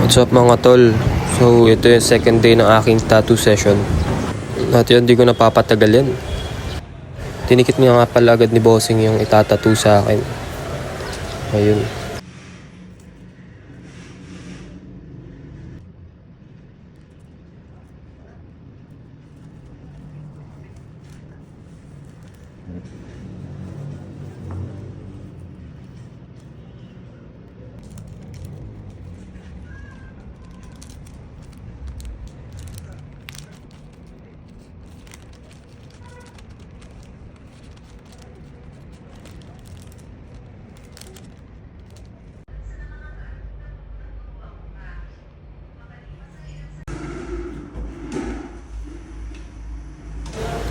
What's up mga tol? So ito yung second day ng aking tattoo session. At yun, di ko napapatagal yan. Tinikit niya nga pala agad ni bossing yung itatattoo sa akin. Ayun.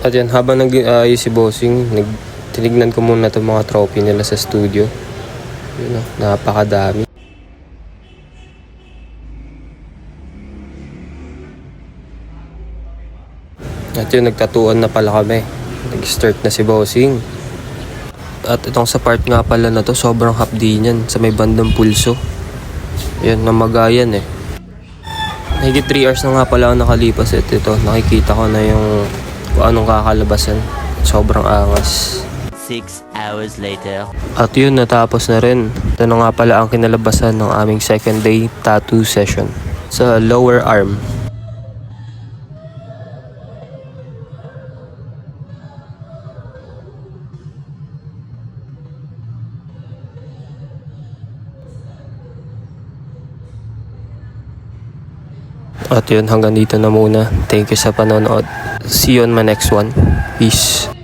At yan, habang nag-aayos si bossing, tinignan ko muna itong mga trophy nila sa studio. Yun, napakadami. At yun, nagtatuan na pala kami. Nag-start na si bossing. At itong sa part nga pala na to, sobrang hapdi niyan sa may bandang pulso. Yan, namagayan eh. Higit 3 hours na nga pala ako nakalipas at ito, nakikita ko na yung kung anong kakalabasan. Sobrang angas. 6 hours later. At yun, natapos na rin. Ito na nga pala ang kinalabasan ng aming second day tattoo session sa lower arm. At yun, hanggang dito na muna. Thank you sa panonood. See you on my next one. Peace.